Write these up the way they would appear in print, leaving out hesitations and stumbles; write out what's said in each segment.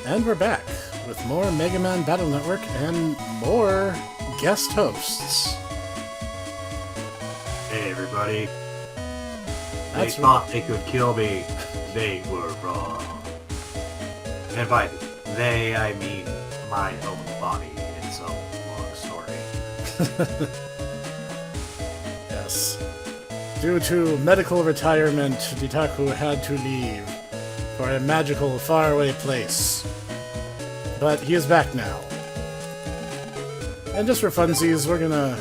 And we're back with more MegaMan Battle Network and more guest hosts. Hey everybody. They thought they could kill me. They were wrong. And by they, I mean my own body. It's a long story. Yes. Due to medical retirement, Dietaku had to leave for a magical, faraway place. But he is back now. And just for funsies, we're gonna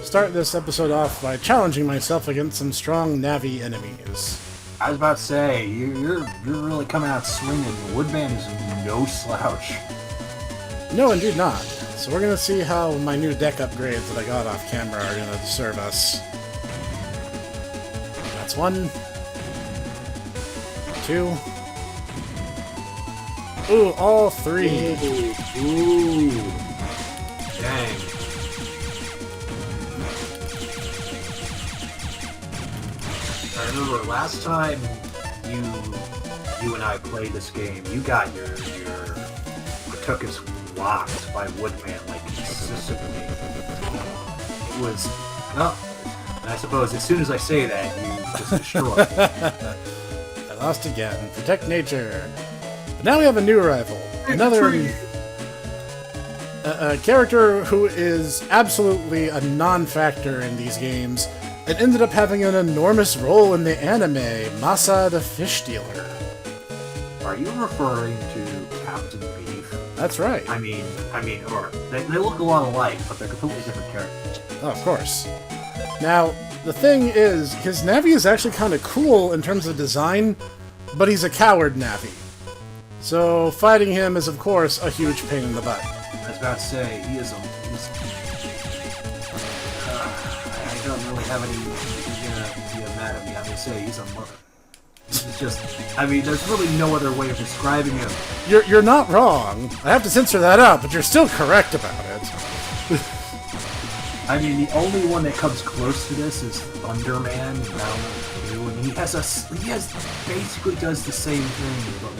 start this episode off by challenging myself against some strong Navi enemies. I was about to say, you're really coming out swinging. Woodman is no slouch. No, indeed not. So we're gonna see how my new deck upgrades that I got off camera are gonna serve us. That's 1. 2. Ooh, all 3. Ooh. Dang. I remember last time you and I played this game, you got your Pawtucket's locked by Woodman like consistently. It was and I suppose as soon as I say that, you just destroy it. I lost again. Protect nature. But now we have a new rival. Another a character who is absolutely a non-factor in these games and ended up having an enormous role in the anime, Masa the Fish Dealer. Are you referring to Captain Beef? That's right. I mean, or they look a lot alike, but they're completely different characters. Oh, of course. Now, the thing is, his Navi is actually kind of cool in terms of design, but he's a coward Navi. So, fighting him is, of course, a huge pain in the butt. I was about to say, I don't really have any be mad at me. I'm gonna say he's a mother. It's just, I mean, there's really no other way of describing him. You're not wrong. I have to censor that out, but you're still correct about it. I mean, the only one that comes close to this is Thunderman in Battle Network 2, and he basically does the same thing, but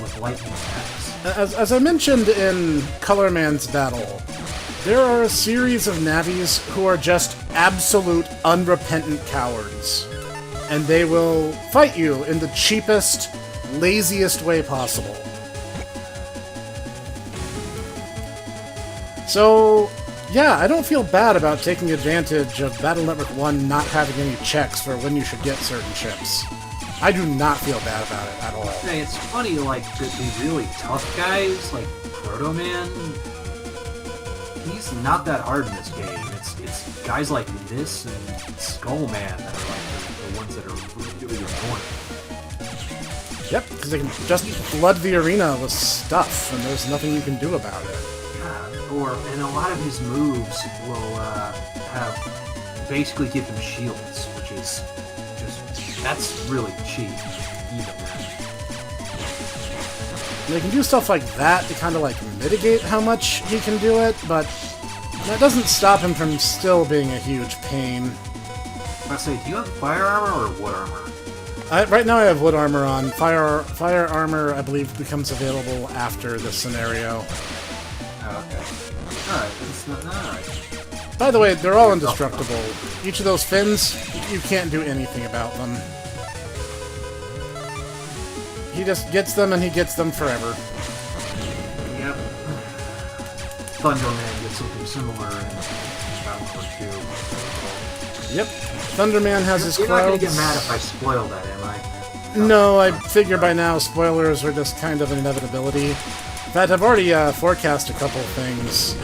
with lightning attacks. As I mentioned in Colorman's Battle, there are a series of Navis who are just absolute unrepentant cowards. And they will fight you in the cheapest, laziest way possible. So, yeah, I don't feel bad about taking advantage of Battle Network 1 not having any checks for when you should get certain ships. I do not feel bad about it at all. Hey, it's funny, like, the really tough guys, like Proto Man, he's not that hard in this game. It's guys like this and Skull Man that are like the ones that are really annoying. Yep, because they can just flood the arena with stuff, and there's nothing you can do about it. Yeah, and a lot of his moves will basically give him shields, which is that's really cheap, even then. They can do stuff like that to kind of like mitigate how much he can do it, but that doesn't stop him from still being a huge pain. I say, do you have fire armor or wood armor? Right now I have wood armor on. Fire armor, I believe, becomes available after this scenario. Oh, okay. Alright, that's not... Alright. By the way, they're all indestructible. Each of those fins, you can't do anything about them. He just gets them, and he gets them forever. Yep. Thunderman gets something similar in Battle Network 2. Yep. Thunderman has his clouds. You're not gonna get mad if I spoil that, am I? No, I figure by now spoilers are just kind of an inevitability. In fact, I've already forecast a couple things.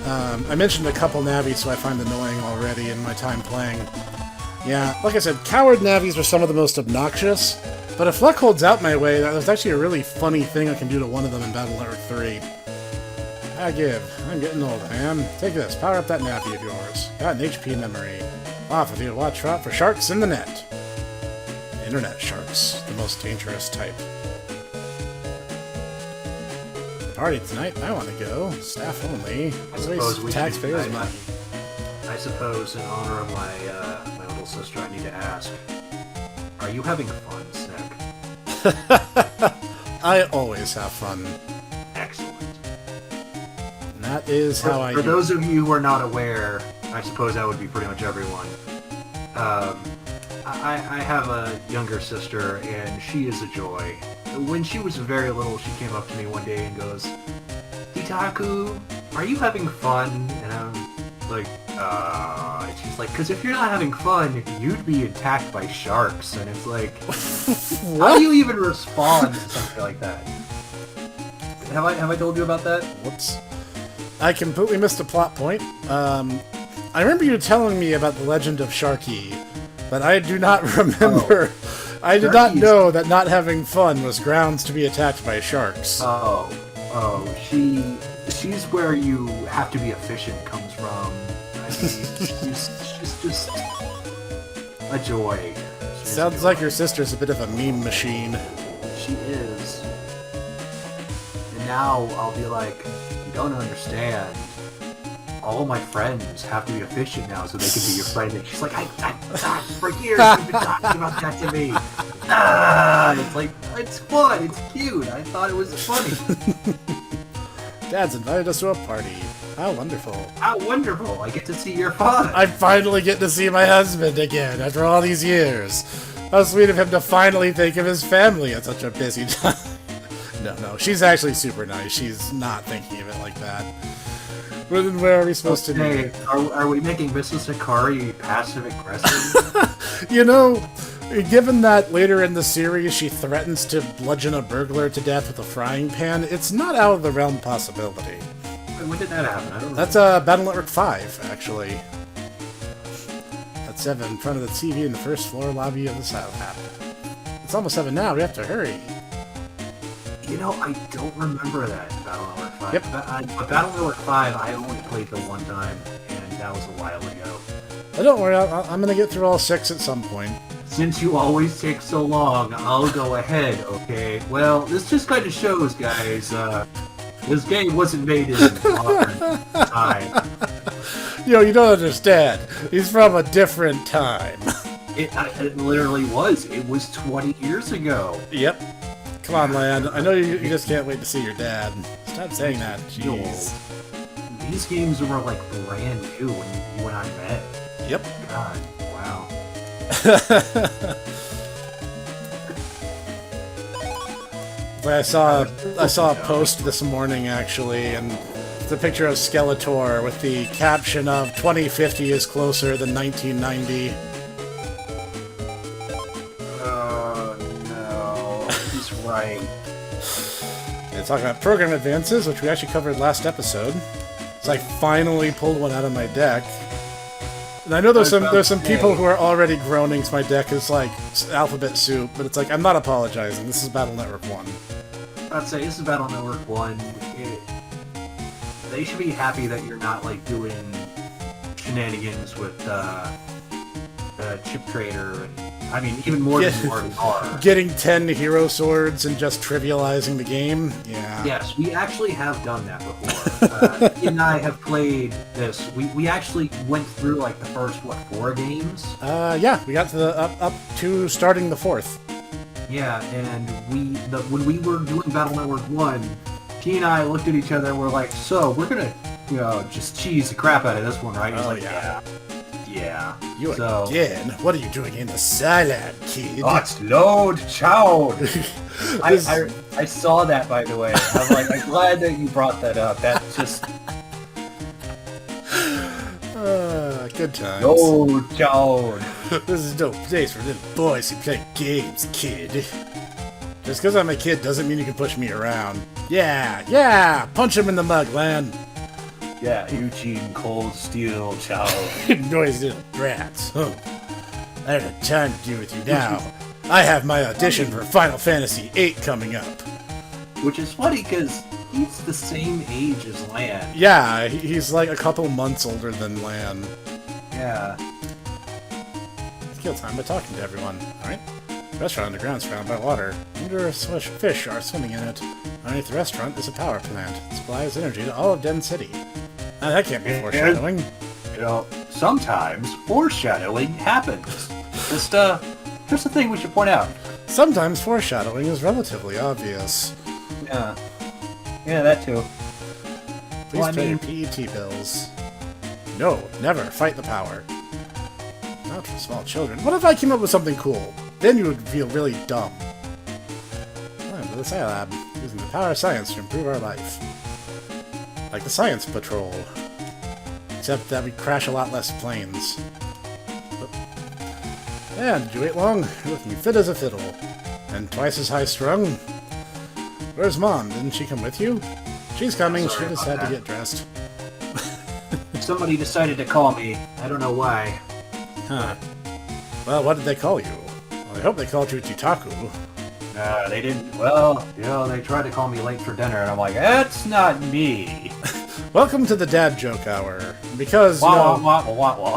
I mentioned a couple Navis who I find annoying already in my time playing. Yeah, like I said, coward Navis are some of the most obnoxious, but if luck holds out my way, there's actually a really funny thing I can do to one of them in Battle Network 3. I give. I'm getting old, I am. Take this. Power up that Navi of yours. Got an HP memory. Off with you. Watch out for sharks in the net. Internet sharks. The most dangerous type. Party tonight? I want to go. Staff only. Waste taxpayers' money. I suppose, in honor of my little sister, I need to ask: are you having fun, Snek? I always have fun. Excellent. And that is how I For those of you who are not aware, I suppose that would be pretty much everyone. I have a younger sister, and she is a joy. When she was very little, she came up to me one day and goes, "Dietaku, are you having fun?" And I'm like, and she's like, "Because if you're not having fun, you'd be attacked by sharks." And it's like, how do you even respond to something like that? Have I told you about that? Whoops. I completely missed a plot point. I remember you telling me about the legend of Sharky, but I do not remember. Oh. I did not know that not having fun was grounds to be attacked by sharks. She's where you have to be efficient comes from. I mean, she's just a joy. Sounds like your sister's a bit of a meme machine. She is. And now I'll be like, you don't understand. All my friends have to be efficient now so they can be your friend. And she's like, I for years you've been talking about that to me. It's like, it's fun, it's cute. I thought it was funny. Dad's invited us to a party. How wonderful. How wonderful. I get to see your father. I finally get to see my husband again after all these years. How sweet of him to finally think of his family at such a busy time. No, she's actually super nice. She's not thinking of it like that. Where are we supposed to be? Are we making Mrs. Sakari passive-aggressive? You know, given that later in the series she threatens to bludgeon a burglar to death with a frying pan, it's not out of the realm possibility. Wait, when did that happen? I don't know. That's Battle Network 5, actually. At 7, in front of the TV in the first floor lobby of the South App. It's almost 7 now, we have to hurry. You know, I don't remember that Battle Network 5. Yep. But Battle Network 5, I only played the one time, and that was a while ago. But don't worry, I'm gonna get through all 6 at some point. Since you always take so long, I'll go ahead, okay? Well, this just kind of shows, guys, this game wasn't made in modern time. Yo, you don't understand. He's from a different time. It literally was. It was 20 years ago. Yep. Come on, Land. I know you just can't wait to see your dad. Stop saying that. Jeez. These games were like brand new when I met. Yep. God, wow. I saw a post this morning actually, and it's a picture of Skeletor with the caption of 2050 is closer than 1990. Right. And talking about program advances, which we actually covered last episode. So I finally pulled one out of my deck. And I know there's some people who are already groaning to my deck is like alphabet soup, but it's like, I'm not apologizing. This is Battle Network 1. I'd say this is Battle Network 1. They should be happy that you're not like doing shenanigans with Chip Trader and I mean, even more than you already are. Getting 10 hero swords and just trivializing the game? Yeah. Yes, we actually have done that before. Ian and I have played this. We actually went through, like, the first, 4 games? Yeah, we got to the up to starting the 4th. Yeah, and when we were doing Battle Network 1, he and I looked at each other and we're like, so, we're gonna, just cheese the crap out of this one, right? He's like, yeah. Yeah. You again? What are you doing in the salad, kid? It's load chowed. I saw that, by the way. I'm like, I'm glad that you brought that up. That's just good times. Load chowed. This is no place for little boys who play games, kid. Just because I'm a kid doesn't mean you can push me around. Yeah, punch him in the mug, Lan. Yeah, Eugene Cold Steel Chow. Noisy little brats. Huh. I don't have time to deal with you now. I have my audition for Final Fantasy VIII coming up. Which is funny, because he's the same age as Lan. Yeah, he's like a couple months older than Lan. Yeah. It's kill time by talking to everyone, alright? The restaurant underground is surrounded by water. Numerous fish are swimming in it. Underneath the restaurant is a power plant. It supplies energy to all of Den City. That can't be foreshadowing. Sometimes foreshadowing happens. Just a thing we should point out. Sometimes foreshadowing is relatively obvious. Yeah. Yeah, that too. Please Well, pay your PET bills. No, never fight the power. Not for small children. What if I came up with something cool? Then you would feel really dumb. Welcome to the Scilab, using the power of science to improve our life. Like the Science Patrol. Except that we crash a lot less planes. And did you wait long? You're looking fit as a fiddle. And twice as high strung? Where's Mom? Didn't she come with you? She's coming, she just had to get dressed. Somebody decided to call me. I don't know why. Huh. Well, what did they call you? Well, I hope they called you Dietaku. They didn't. Well, you know, they tried to call me late for dinner, and I'm like, that's not me. Welcome to the Dad Joke Hour. Because, you know,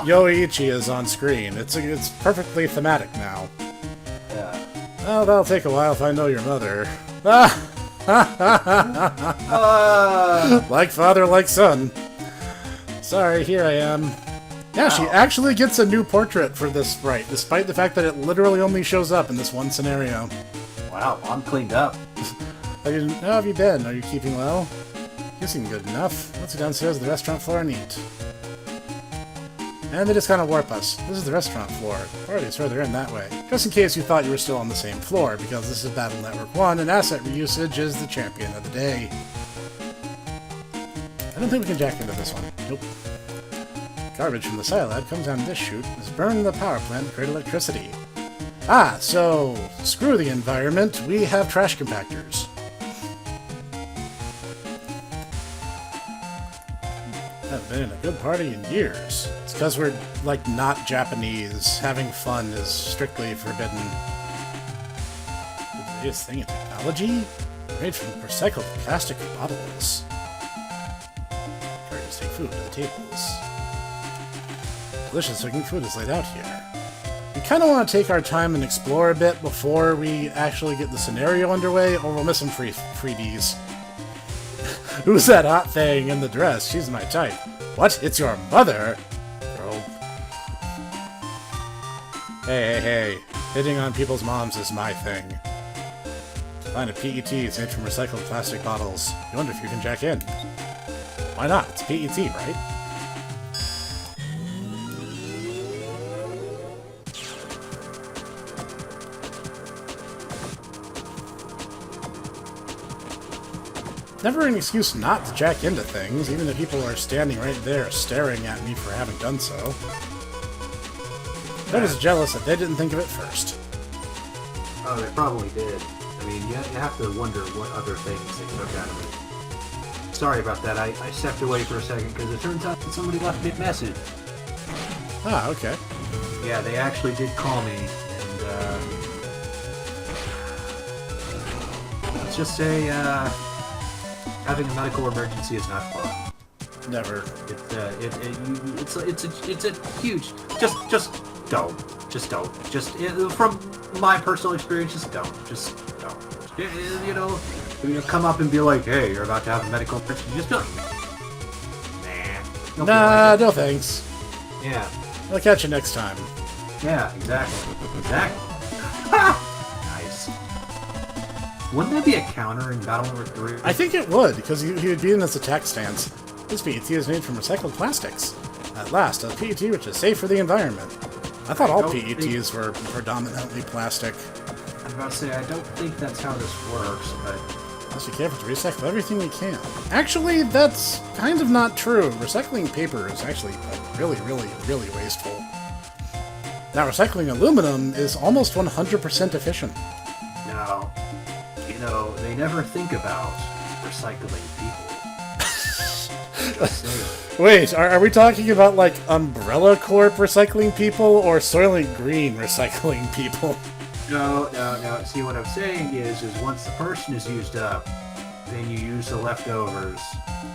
Yoichi is on screen. It's perfectly thematic now. Yeah. Well, that'll take a while if I know your mother. Like father, like son. Sorry, here I am. Yeah, she actually gets a new portrait for this sprite, despite the fact that it literally only shows up in this one scenario. Wow, I'm cleaned up. How have you been? Are you keeping well? You seem good enough. Let's go downstairs to the restaurant floor and eat. And they just kind of warp us. This is the restaurant floor. Party's further in that way. Just in case you thought you were still on the same floor, because this is Battle Network 1, and asset reusage is the champion of the day. I don't think we can jack into this one. Nope. Garbage from the Scilab comes down this chute, is burned in the power plant to create electricity. Ah, so screw the environment, we have trash compactors. Haven't been in a good party in years. It's because we're, like, not Japanese. Having fun is strictly forbidden. The latest thing in technology? Made from recycled plastic bottles. Carries take food to the tables. Delicious looking food is laid out here. We kind of want to take our time and explore a bit before we actually get the scenario underway, or we'll miss some freebies. Who's that hot thing in the dress? She's my type. What? It's your mother? Bro. Hey. Hitting on people's moms is my thing. Line of PET is made from recycled plastic bottles. You wonder if you can jack in. Why not? It's PET, right? Never an excuse not to jack into things, even if people are standing right there staring at me for having done so. I was jealous that they didn't think of it first. Oh, they probably did. I mean, you have to wonder what other things they took out of it. Sorry about that. I stepped away for a second because it turns out that somebody left me a message. Ah, okay. Yeah, they actually did call me, and let's just say, having a medical emergency is not fun. Never. It's a huge. Just don't. From my personal experience, just don't. You know, come up and be like, hey, you're about to have a medical emergency. Just be like, nah, no thanks. Yeah. I'll catch you next time. Yeah, exactly. Nice. Wouldn't that be a counter in Battle Network 3? I think it would, because he would be in this attack stance. This PET is made from recycled plastics. At last, a PET which is safe for the environment. I thought all PETs were predominantly plastic. I was about to say, I don't think that's how this works, but... Must be careful to recycle everything we can. Actually, that's kind of not true. Recycling paper is actually really wasteful. Now, recycling aluminum is almost 100% efficient. No. You know, they never think about recycling people. Just saying. Wait, are we talking about, like, Umbrella Corp recycling people, or Soylent Green recycling people? No. See, what I'm saying is once the person is used up, then you use the leftovers,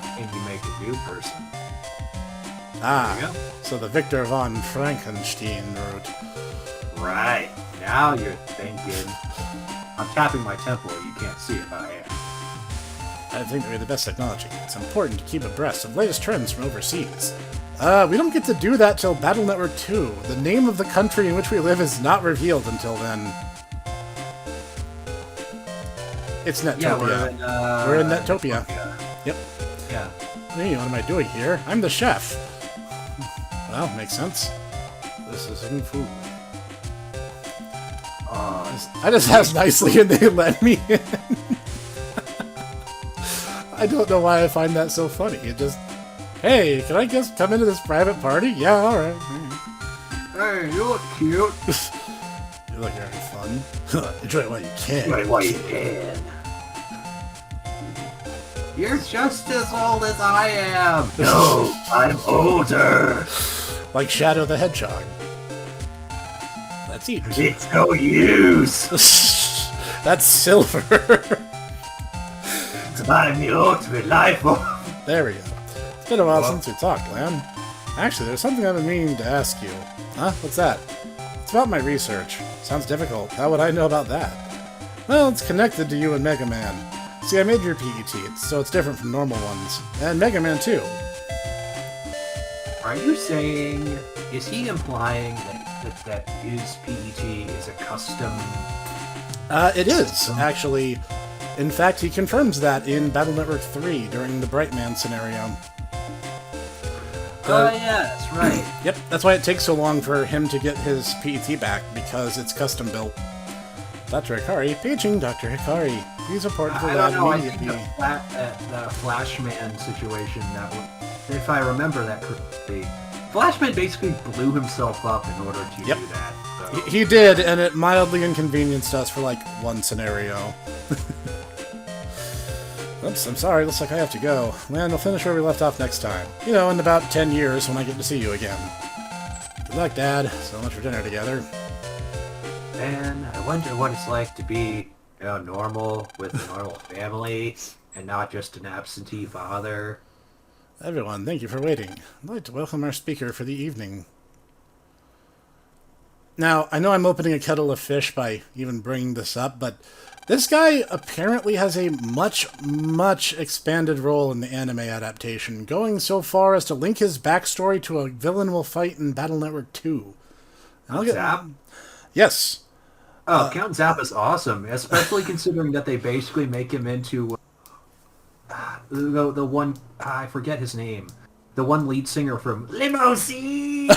and you make a new person. Ah, so the Victor von Frankenstein route. Right. Now you're thinking. I'm tapping my temple. You can't see it, but I am. I think we have the best technology. It's important to keep abreast of latest trends from overseas. We don't get to do that till Battle Network 2. The name of the country in which we live is not revealed until then. It's Netopia. Yeah, we're in Netopia. Yep. Yeah. Hey, what am I doing here? I'm the chef. Well, makes sense. This isn't food. I just asked nicely and they let me in. I don't know why I find that so funny. It just, hey, can I just come into this private party? Yeah, alright. Hey, you look cute. You look very fun. Enjoy it while you can. Enjoy it while you can. You're just as old as I am. No, I'm older. Like Shadow the Hedgehog. Let's eat. It's no use. That's silver. I'm the ultimate life form. There we go. It's been a while since we talked, Lan. Actually, there's something I've been meaning to ask you. Huh? What's that? It's about my research. Sounds difficult. How would I know about that? Well, it's connected to you and MegaMan. See, I made your PET, so it's different from normal ones. And MegaMan, too. Are you saying... Is he implying that his PET is a custom... It is, actually. In fact, he confirms that in Battle Network 3 during the Brightman scenario. yeah, that's right. Yep, that's why it takes so long for him to get his PET back, because it's custom built. Dr. Hikari, paging Dr. Hikari. Please report to the lab immediately. I think the Flashman situation, if I remember that correctly, Flashman basically blew himself up in order to do that. So. He did, and it mildly inconvenienced us for like one scenario. Oops, I'm sorry, looks like I have to go. Man, we'll finish where we left off next time. You know, in about 10 years when I get to see you again. Good luck, Dad. So much for dinner together. Man, I wonder what it's like to be, normal with a normal family, and not just an absentee father. Everyone, thank you for waiting. I'd like to welcome our speaker for the evening. Now, I know I'm opening a kettle of fish by even bringing this up, but this guy apparently has a much, much expanded role in the anime adaptation, going so far as to link his backstory to a villain we'll fight in Battle Network 2. Zap? Yes. Oh, Count Zap is awesome, especially considering that they basically make him into the one, I forget his name, the one lead singer from Limousine!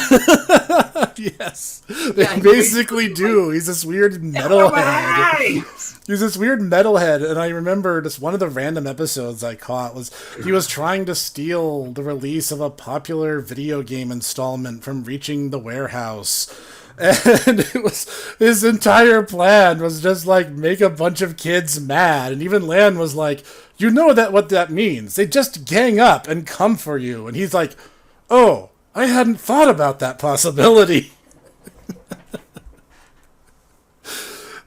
Yes, they basically do. He's this weird metalhead. He's this weird metalhead, and I remember just one of the random episodes I caught was he was trying to steal the release of a popular video game installment from reaching the warehouse. And it was his entire plan was just like make a bunch of kids mad, and even Lan was like, "You know what that means? They just gang up and come for you." And he's like, "Oh, I hadn't thought about that possibility."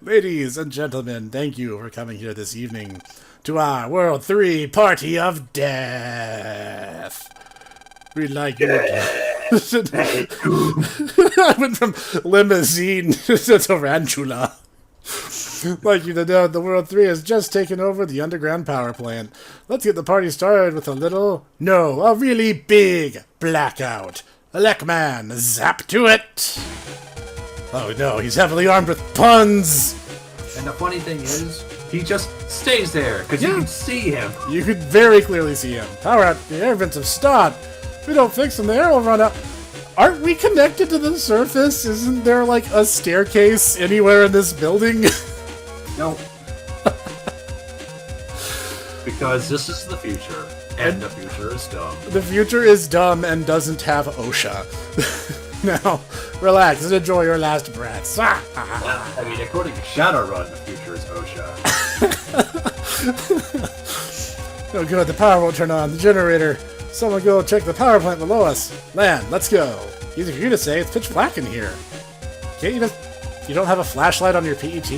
Ladies and gentlemen, thank you for coming here this evening to our World 3 Party of Death. We'd like you. I went from limousine to tarantula. Like you to know, the World 3 has just taken over the underground power plant. Let's get the party started with a really big blackout. Lekman, zap to it! Oh no, he's heavily armed with puns! And the funny thing is, he just stays there, because you can see him. You could very clearly see him. Power out, the air vents have stopped. If we don't fix them, the air will run out. Aren't we connected to the surface? Isn't there, like, a staircase anywhere in this building? Nope. Because this is the future, and the future is dumb. The future is dumb and doesn't have OSHA. Now, relax and enjoy your last breaths. I mean, according to Shadowrun, the future is OSHA. Oh good, the power won't turn on. The generator. Someone go check the power plant below us. Lan, let's go. Easy for you to say, it's pitch black in here. Can't you you don't have a flashlight on your PET?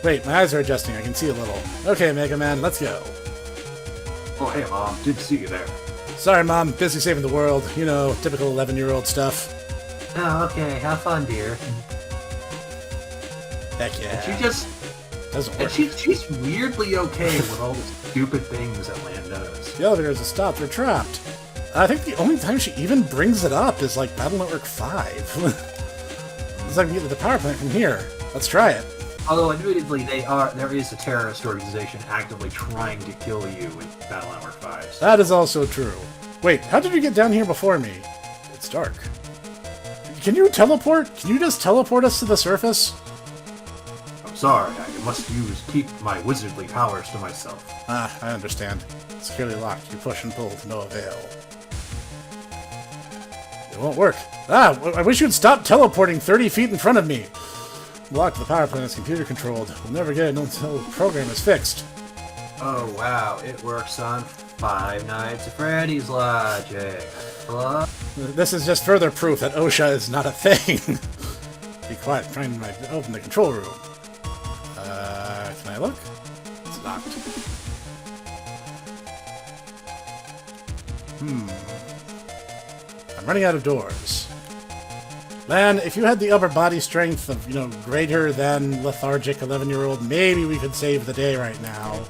Wait, my eyes are adjusting, I can see a little. Okay, Mega Man, let's go. Oh, hey, Mom, did see you there. Sorry, Mom, busy saving the world. You know, typical 11-year-old stuff. Oh, okay, have fun, dear. Heck yeah. And she just... Doesn't work. And she's weirdly okay with all the stupid things that Lan does. The elevators have stopped, we're trapped. I think the only time she even brings it up is like Battle Network 5. Looks like we can get to the power plant from here. Let's try it. Although, admittedly, there is a terrorist organization actively trying to kill you in Battle Network 5. That is also true. Wait, how did you get down here before me? It's dark. Can you teleport? Can you just teleport us to the surface? I'm sorry, I must keep my wizardly powers to myself. Ah, I understand. It's clearly locked. You push and pull to no avail. It won't work. Ah, I wish you'd stop teleporting 30 feet in front of me. Blocked. The power plant is computer controlled. We'll never get it until the program is fixed. Oh wow, it works on Five Nights at Freddy's logic. Hello? This is just further proof that OSHA is not a thing. Be quiet. I'm trying to open the control room. Can I look? It's locked. I'm running out of doors. Lan, if you had the upper body strength of, greater than lethargic 11-year-old, maybe we could save the day right now.